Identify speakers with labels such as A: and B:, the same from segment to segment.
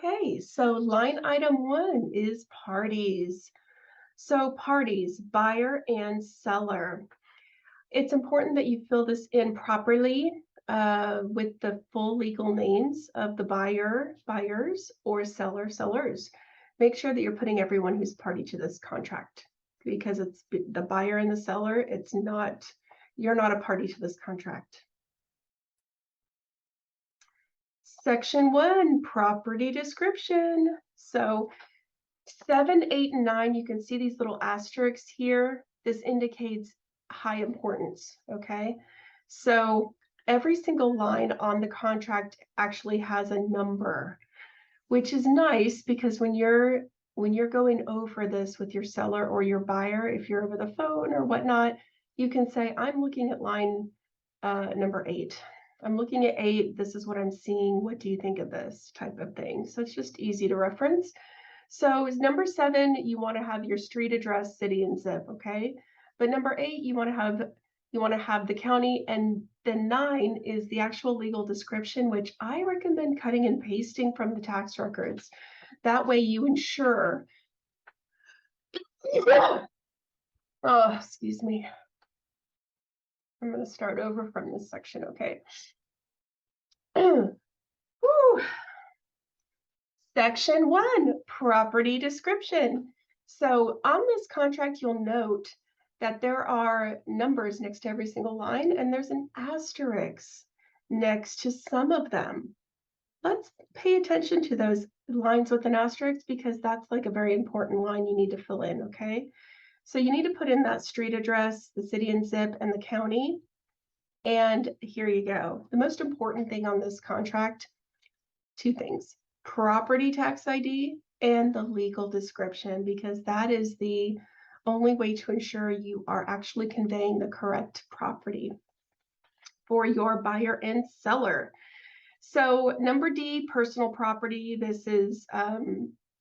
A: Okay, so line item 1 is parties. So parties, buyer and seller. It's important that you fill this in properly with the full legal names of the buyer, buyers, or seller, sellers. Make sure that you're putting everyone who's party to this contract because it's the buyer and the seller. It's not, you're not a party to this contract. Section 1, property description. So 7, 8, and 9, you can see these little asterisks here. This indicates high importance, okay? So every single line on the contract actually has a number, which is nice because when you're going over this with your seller or your buyer, if you're over the phone or whatnot, you can say, I'm looking at line number 8. I'm looking at 8. This is what I'm seeing. What do you think of this type of thing? So it's just easy to reference. So is number 7, you want to have your street address, city, and zip, okay? But number 8, you want to have the county, and then 9 is the actual legal description, which I recommend cutting and pasting from the tax records. That way you ensure. Oh, excuse me. I'm going to start over from this section, okay? Section 1, property description. So on this contract, you'll note that there are numbers next to every single line, and there's an asterisk next to some of them. Let's pay attention to those lines with an asterisk because that's like a very important line you need to fill in, okay? So you need to put in that street address, the city and zip, and the county. And here you go. The most important thing on this contract, 2 things: property tax ID and the legal description, because that is the only way to ensure you are actually conveying the correct property for your buyer and seller. So number D, personal property. This is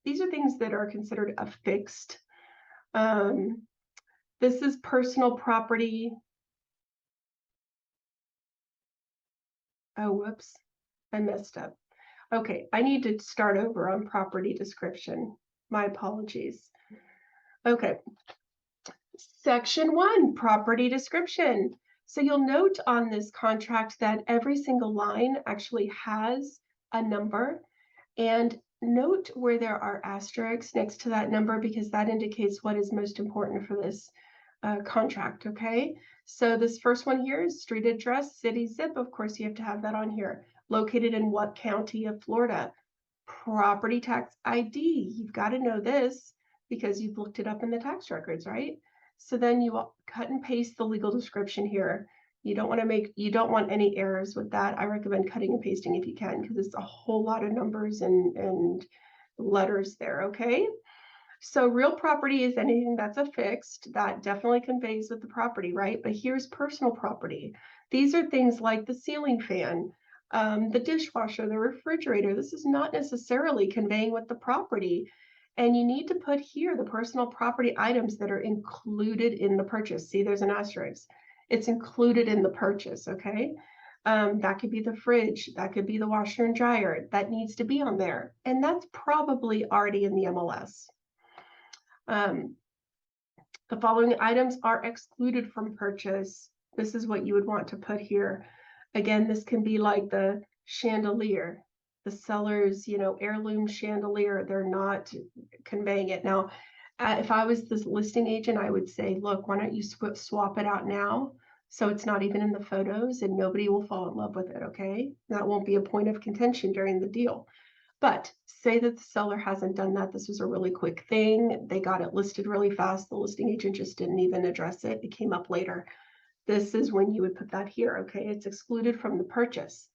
A: these are things that are considered affixed. This is personal property. Oh, whoops, I messed up. Okay, I need to start over on property description. My apologies. Okay, section 1, property description. So you'll note on this contract that every single line actually has a number, and note where there are asterisks next to that number because that indicates what is most important for this contract, okay? So this first one here is street address, city, zip. Of course, you have to have that on here. Located in what county of Florida? Property tax ID. You've got to know this because you've looked it up in the tax records, right? So then you cut and paste the legal description here. You don't want any errors with that. I recommend cutting and pasting if you can because it's a whole lot of numbers and letters there, okay? So real property is anything that's affixed. That definitely conveys with the property, right? But here's personal property. These are things like the ceiling fan, the dishwasher, the refrigerator. This is not necessarily conveying with the property. And you need to put here the personal property items that are included in the purchase. See, there's an asterisk. It's included in the purchase, okay? That could be the fridge. That could be the washer and dryer. That needs to be on there. And that's probably already in the MLS. The following items are excluded from purchase. This is what you would want to put here. Again, this can be like the chandelier, the seller's, heirloom chandelier. They're not conveying it. Now, if I was this listing agent, I would say, look, why don't you swap it out now so it's not even in the photos and nobody will fall in love with it, okay? That won't be a point of contention during the deal. But say that the seller hasn't done that. This was a really quick thing. They got it listed really fast. The listing agent just didn't even address it. It came up later. This is when you would put that here, okay? It's excluded from the purchase.